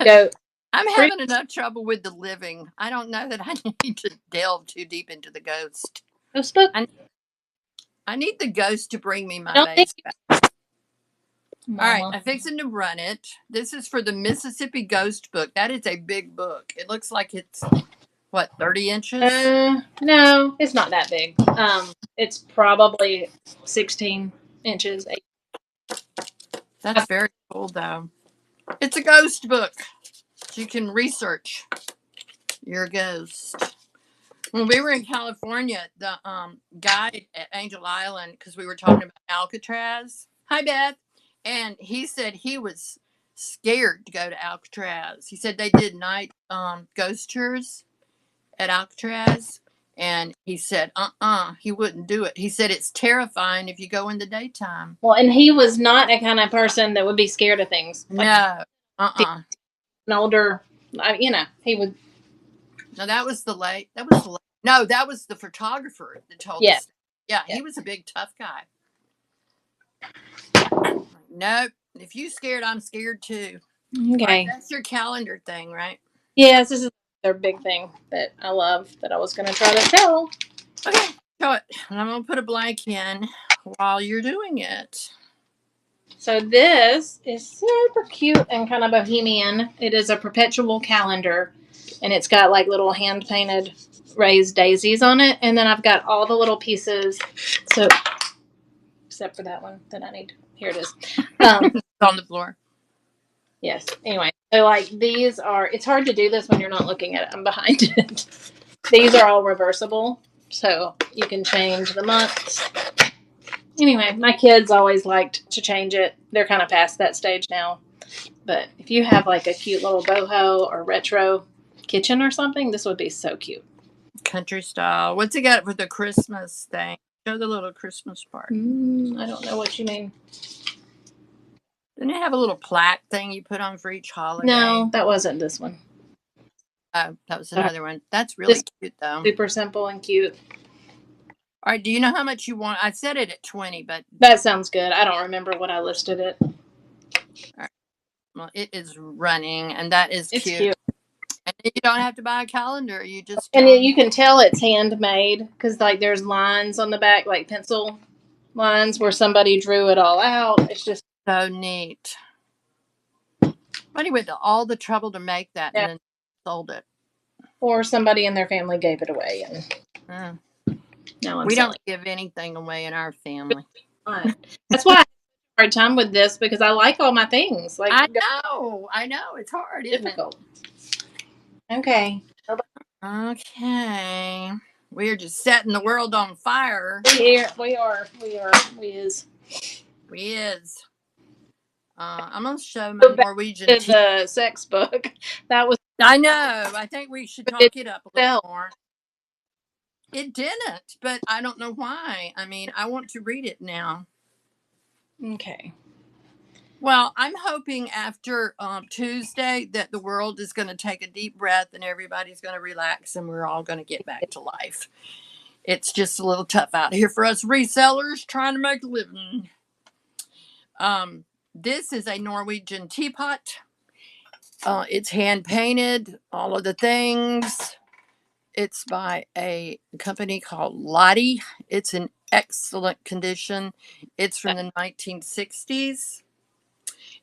Go. I'm having enough trouble with the living. I don't know that I need to delve too deep into the ghost. Ghost book? I need the ghost to bring me my maze back. All right, I'm fixing to run it. This is for the Mississippi Ghost Book. That is a big book. It looks like it's, 30 inches? No, it's not that big. It's probably 16 inches. That's very cool, though. It's a ghost book. So you can research your ghost. When we were in California, the guide at Angel Island, because we were talking about Alcatraz. Hi, Beth. And he said he was scared to go to Alcatraz. He said they did night ghost tours at Alcatraz. And he said, he wouldn't do it. He said it's terrifying if you go in the daytime. Well, and he was not a kind of person that would be scared of things. No. An older, he would. No, that was the late. No, that was the photographer that told us. Yeah, he was a big, tough guy. Nope. If you scared, I'm scared too. Okay. Right, that's your calendar thing, right? Yes, this is their big thing that I love that I was going to try to tell. Okay, show it. And I'm going to put a blank in while you're doing it. So this is super cute and kind of bohemian. It is a perpetual calendar, and it's got like little hand-painted raised daisies on it. And then I've got all the little pieces. So, except for that one that I need. Here it is. It's on the floor. Yes. Anyway, so like these are, it's hard to do this when you're not looking at it. I'm behind it. These are all reversible, so you can change the months. Anyway, my kids always liked to change it. They're kind of past that stage now. But if you have like a cute little boho or retro kitchen or something, this would be so cute. Country style. What's it got for the Christmas thing? Show the little Christmas part. I don't know what you mean. Didn't it have a little plaque thing you put on for each holiday? No, that wasn't this one. Oh, that was another one. That's really cute, though. Super simple and cute. All right, do you know how much you want? I said it at 20, but... That sounds good. I don't remember what I listed it. All right. Well, it is running, and that is It's cute. cute. And you don't have to buy a calendar. You just... And you can tell it's handmade because, like, there's lines on the back, like pencil lines where somebody drew it all out. It's just so neat. But went to all the trouble to make that and then sold it. Or somebody in their family gave it away. And now we don't give anything away in our family. That's why I have a hard time with this, because I like all my things. Like, I know. It's hard, isn't difficult. Okay. Okay. We're just setting the world on fire. We is. I'm going to show my Norwegian the sex book. That was... I know. I think we should talk it up a little more. It didn't, but I don't know why. I mean, I want to read it now. Okay. Well, I'm hoping after Tuesday that the world is going to take a deep breath and everybody's going to relax and we're all going to get back to life. It's just a little tough out here for us resellers trying to make a living. This is a Norwegian teapot. It's hand painted, all of the things. It's by a company called Lottie. It's in excellent condition. It's from the 1960s.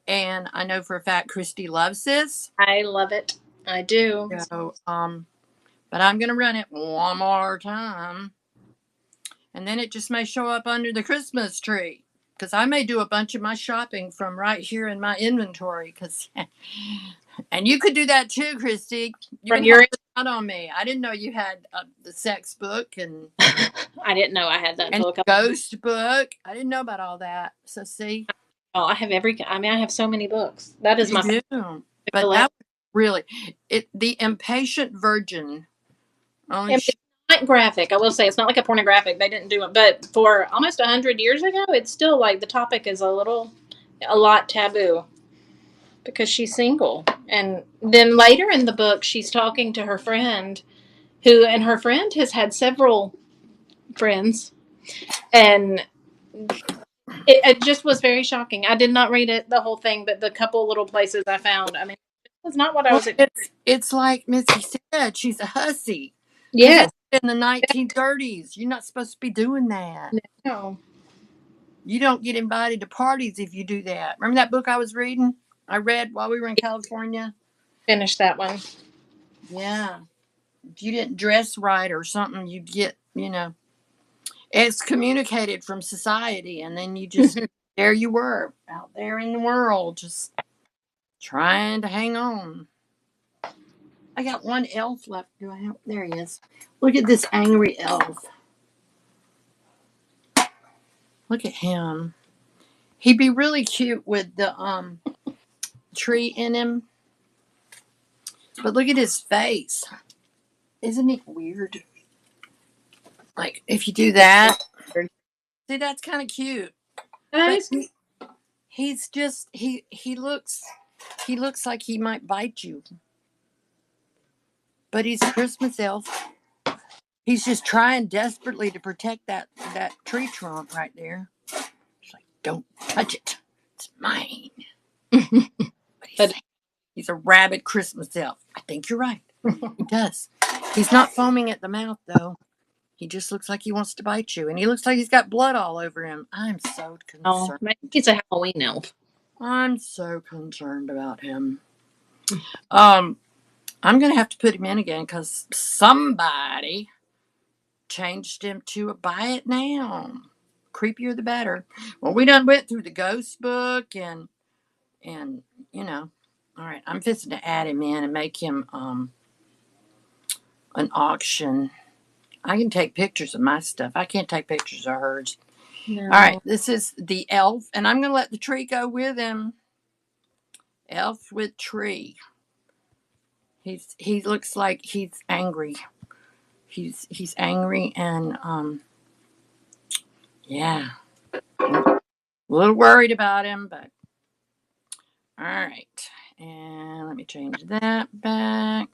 And I know for a fact Christy loves this. I love it. I do. So, but I'm going to run it one more time. And then it just may show up under the Christmas tree. Because I may do a bunch of my shopping from right here in my inventory. And you could do that too, Christy. You can help out on me. I didn't know you had the sex book. And I didn't know I had that. And ghost book. I didn't know about all that. So see. Oh, I have I have so many books. That is But that really, the Impatient Virgin. It's not graphic. I will say it's not like a pornographic. They didn't do it, but for almost 100 years ago, it's still like the topic is a lot taboo because she's single. And then later in the book, she's talking to her friend, and her friend has had several friends, and it just was very shocking. I did not read it the whole thing, but the couple little places I found, I mean, it was not what I was expecting. It's like Misty said, she's a hussy. Yes. In the 1930s, you're not supposed to be doing that. No. You don't get invited to parties if you do that. Remember that book I was reading? I read while we were in California? Finished that one. Yeah. If you didn't dress right or something, you'd get, excommunicated from society. And then you just, there you were, out there in the world, just trying to hang on. I got one elf left. Do I have? There he is. Look at this angry elf. Look at him. He'd be really cute with the tree in him. But look at his face. Isn't it weird? Like if you do that. See, that's kind of cute. But he's just he looks like he might bite you. But he's a Christmas elf. He's just trying desperately to protect that tree trunk right there. He's like, don't touch it. It's mine. But he's a rabid Christmas elf. I think you're right. He does. He's not foaming at the mouth, though. He just looks like he wants to bite you. And he looks like he's got blood all over him. I'm so concerned. Oh, maybe it's a Halloween elf. I'm so concerned about him. I'm going to have to put him in again because somebody changed him to a buy it now. Creepier the better. Well, we done went through the ghost book and all right, I'm fixing to add him in and make him an auction. I can take pictures of my stuff. I can't take pictures of hers. No. All right, this is the elf, and I'm going to let the tree go with him. Elf with tree. He looks like he's angry. He's angry and yeah. A little worried about him, but All right. And let me change that back.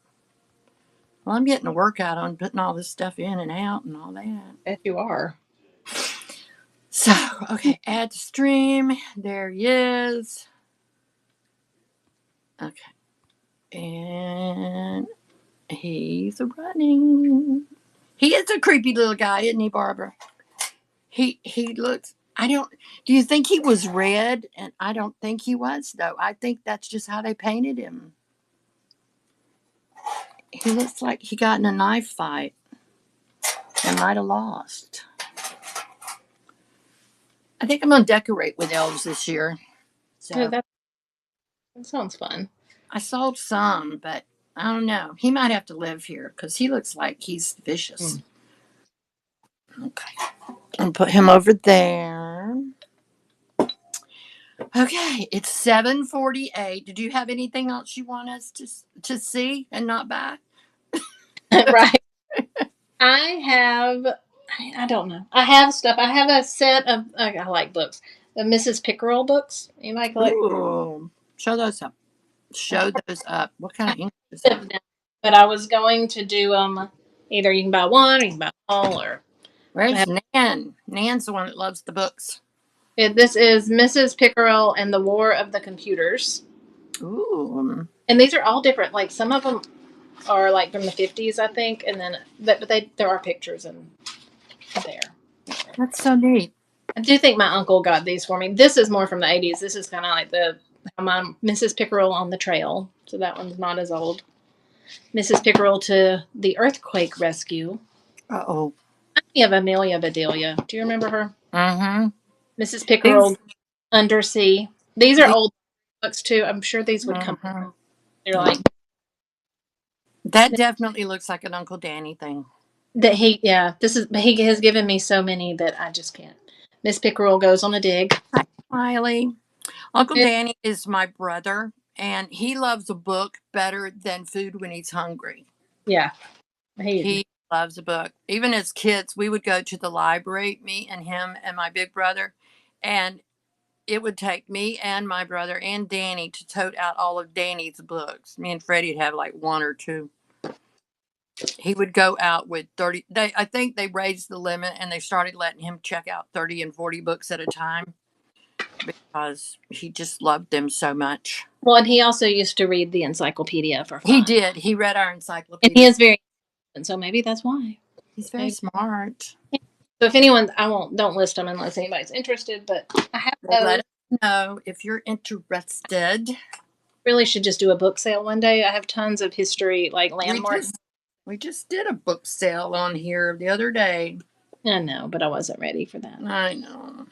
Well, I'm getting a workout on putting all this stuff in and out and all that. Yes, you are. So, okay, add to stream. There he is. Okay. And he's running. He is a creepy little guy, isn't he, Barbara? He looks. I don't. Do you think he was red? And I don't think he was, though. I think that's just how they painted him. He looks like he got in a knife fight and might have lost. I think I'm gonna decorate with elves this year. Yeah, So that sounds fun. I sold some, but I don't know. He might have to live here because he looks like he's vicious. Okay. I'll put him over there. Okay, it's 7:48. Did you have anything else you want us to see and not buy? Right. I have. I don't know. I have stuff. I have a set of. I like books. The Mrs. Pickerel books. You might collect. Ooh, show those up. Show those up. What kind of ink is that? But I was going to do either you can buy one or you can buy all or. Where's Nan? Nan's the one that loves the books. This is Mrs. Pickerel and the War of the Computers. Ooh. And these are all different. Like some of them are like from the 50s, I think, and then but there are pictures in there. That's so neat. I do think my uncle got these for me. This is more from the 80s. This is kind of like my Mrs. Pickerel on the Trail. So that one's not as old. Mrs. Pickerel to the Earthquake Rescue. Uh-oh. You have Amelia Bedelia. Do you remember her? Mm-hmm. Mrs. Pickerel Undersea. These are old books too. I'm sure these would come. They're like that definitely looks like an Uncle Danny thing. That he has given me so many that I just can't. Miss Pickerel goes on a dig. Hi, Smiley. Uncle Danny is my brother, and he loves a book better than food when he's hungry. Yeah. He loves a book. Even as kids, we would go to the library, me and him and my big brother, and it would take me and my brother and Danny to tote out all of Danny's books. Me and Freddie would have like one or two. He would go out with 30. I think they raised the limit and they started letting him check out 30 and 40 books at a time because he just loved them so much. Well, and he also used to read the encyclopedia for fun. He did. He read our encyclopedia. And he is very, and so maybe that's why. He's very smart. So if anyone, don't list them unless anybody's interested, but I have those. Let us know if you're interested. Really should just do a book sale one day. I have tons of history, like landmarks. We just did a book sale on here the other day. I know, but I wasn't ready for that. I know.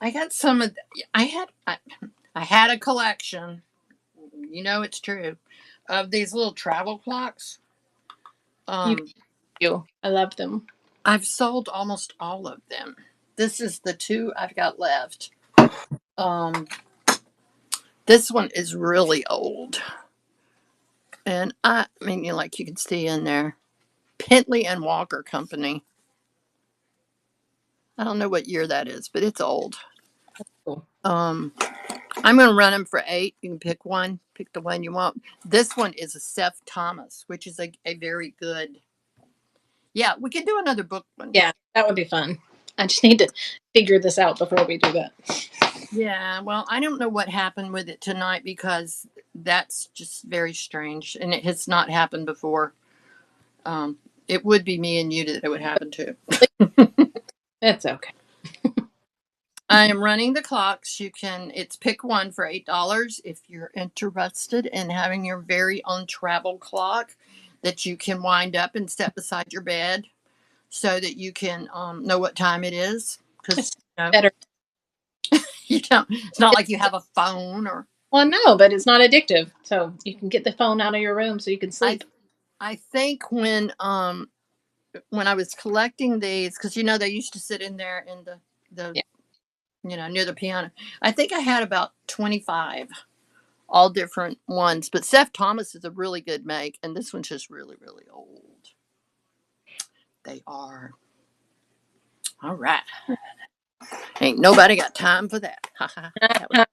I got some of. I had a collection. You know it's true, of these little travel clocks. I love them. I've sold almost all of them. This is the two I've got left. This one is really old. And I mean, like you can see in there, Pentley and Walker Company. I don't know what year that is, but it's old. Cool. I'm going to run them for $8. You can pick one. Pick the one you want. This one is a Seth Thomas, which is a very good. Yeah, we can do another book one. Yeah, that would be fun. I just need to figure this out before we do that. Yeah, well, I don't know what happened with it tonight because that's just very strange. And it has not happened before. It would be me and you that it would happen to. That's okay. I am running the clocks. It's pick one for $8 if you're interested in having your very own travel clock that you can wind up and set beside your bed so that you can know what time it is. Because better. It's not like you have a phone or. Well, no, but it's not addictive. So you can get the phone out of your room so you can sleep. I think when I was collecting these, because they used to sit in there in the near the piano. I think I had about 25, all different ones. But Seth Thomas is a really good make, and this one's just really, really old. They are. All right. Ain't nobody got time for that. That was,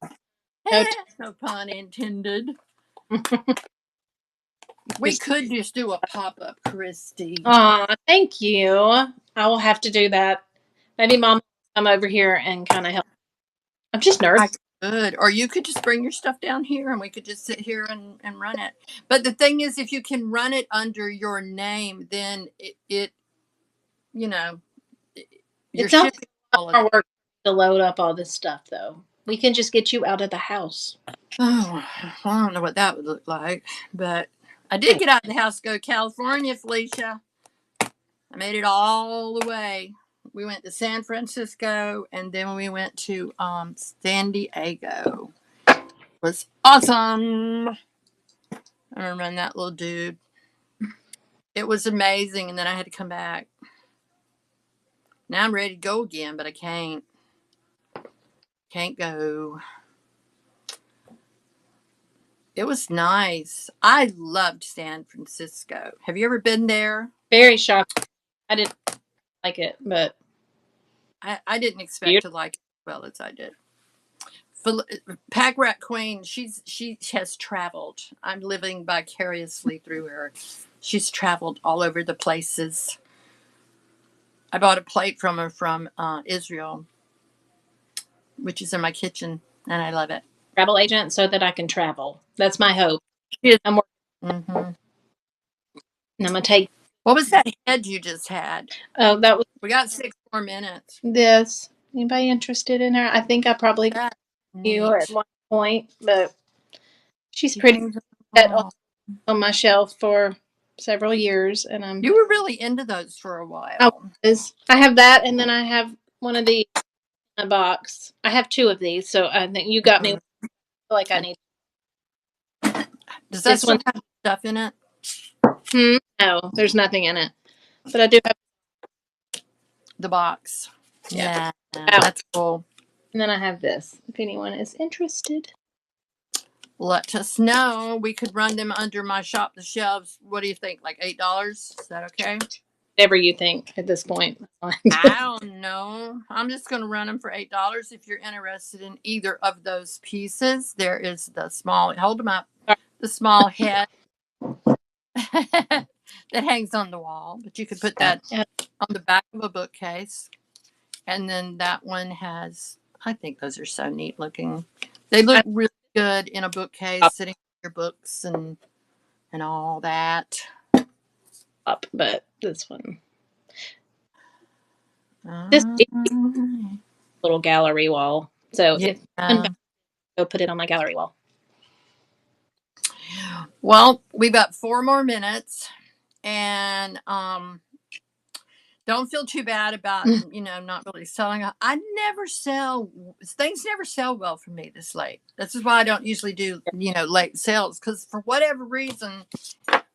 No no pun intended. We could just do a pop-up, Christy. Aw, thank you. I will have to do that. Maybe Mom will come over here and kind of help. I'm just nervous. Good. Or you could just bring your stuff down here and we could just sit here and run it. But the thing is, if you can run it under your name, then it you know, you're It's not shipping all of our it. work to load up all this stuff, though. We can just get you out of the house. Oh, I don't know what that would look like. But I did get out of the house, go to California, Felicia. I made it all the way. We went to San Francisco and then we went to San Diego. It was awesome. I remember that little dude. It was amazing, and then I had to come back. Now I'm ready to go again, but I can't. Can't go. It was nice. I loved San Francisco. Have you ever been there? Very shocking. I didn't like it, but I didn't expect to like it as well as I did. Pack Rat Queen, she has traveled. I'm living vicariously through her. She's traveled all over the places. I bought a plate from her from Israel, which is in my kitchen, and I love it. travel agent so that I can travel. That's my hope. I'm working. Mm-hmm. And I'm gonna take. What was that head you just had? Oh, that was We got 6 more minutes. this. Anybody interested in her? I think I probably That's knew neat. at one point, but she's She pretty hangs set on. on my shelf for several years, and You were really into those for a while. I have that, and then I have one of these in a box. I have 2 of these, so I think you got me. I feel like I need Does that this still one. have stuff in it? No, there's nothing in it, but I do have. The box. Yeah. That's cool. And then I have this. If anyone is interested, Let us know. We could run them under my shop the shelves. What do you think? Like $8? Is that okay? whatever you think at this point. I don't know. I'm just going to run them for $8. If you're interested in either of those pieces, there is the small. Hold them up. The small head that hangs on the wall, but you could put that on the back of a bookcase. And then that one has. I think those are so neat looking. They look really good in a bookcase, sitting with your books and all that. Up, but this one. This little gallery wall. So if go put it on my gallery wall. Well, we've got 4 more minutes, and don't feel too bad about not really selling. I never sell things. Never sell well for me this late. This is why I don't usually do late sales, because for whatever reason,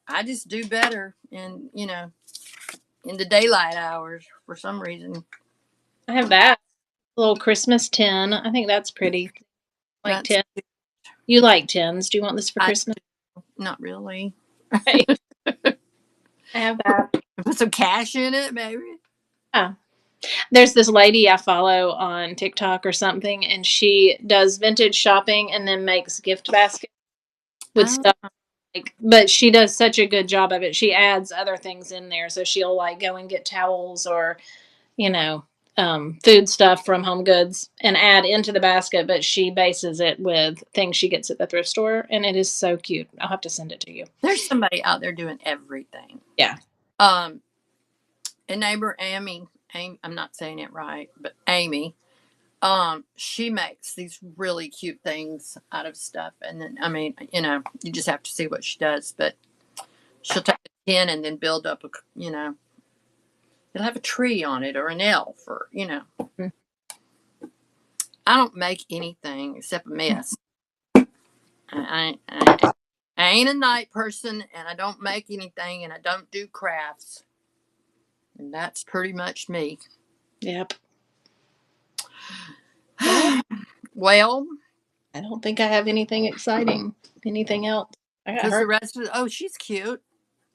I just do better in the daylight hours for some reason. I have that little Christmas tin. I think that's pretty. Like That's 10. You like tins? Do you want this for Christmas? Not really. Right. I have that. Put some cash in it, maybe. Yeah. There's this lady I follow on TikTok or something, and she does vintage shopping and then makes gift baskets with stuff. But she does such a good job of it. She adds other things in there, so she'll go and get towels or, food stuff from Home Goods and add into the basket. But she bases it with things she gets at the thrift store, and it is so cute. I'll have to send it to you. There's somebody out there doing everything. Yeah. A neighbor, Amy, I'm not saying it right, but Amy, she makes these really cute things out of stuff. And then, you just have to see what she does, but she'll take a tin and then build up it'll have a tree on it or an elf or, I don't make anything except a mess. I ain't a night person, and I don't make anything, and I don't do crafts. And that's pretty much me. Yep. Well, I don't think I have anything exciting. Anything else? Because the rest of she's cute.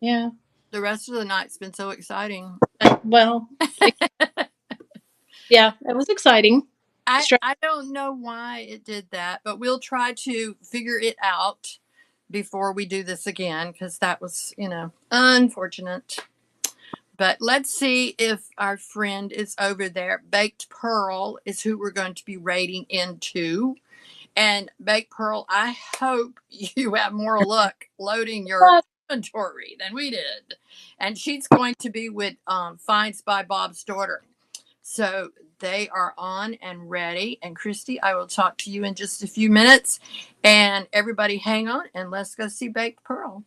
Yeah. The rest of the night's been so exciting. Well, yeah, it was exciting. I don't know why it did that, but we'll try to figure it out before we do this again, because that was, unfortunate. But let's see if our friend is over there. Baked Pearl is who we're going to be raiding into. And Baked Pearl, I hope you have more luck loading your inventory than we did. And she's going to be with Finds by Bob's daughter. So they are on and ready. And Christy, I will talk to you in just a few minutes. And everybody hang on and let's go see Baked Pearl.